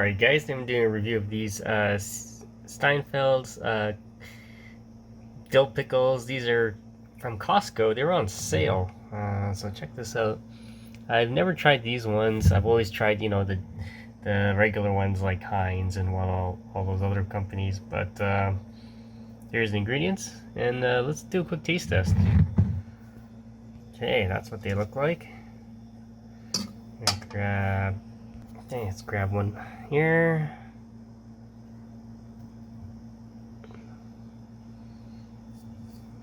Alright guys, I'm doing a review of these Steinfelds Dill Pickles. These are from Costco. They were on sale, so check this out. I've never tried these ones. I've always tried, you know, the regular ones like Heinz and all those other companies, but here's the ingredients, and let's do a quick taste test. Okay, that's what they look like. Let's grab one here.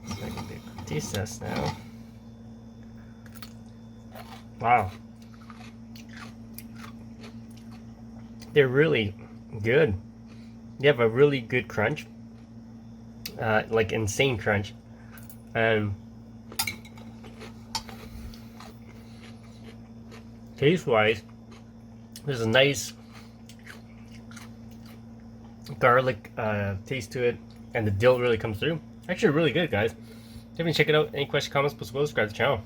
So I can do a quick taste test now. Wow. They're really good. They have a really good crunch. Like insane crunch. And taste-wise, there's a nice garlic taste to it, and the dill really comes through. Actually, really good, guys. Definitely check it out. Any questions, comments, please subscribe to the channel.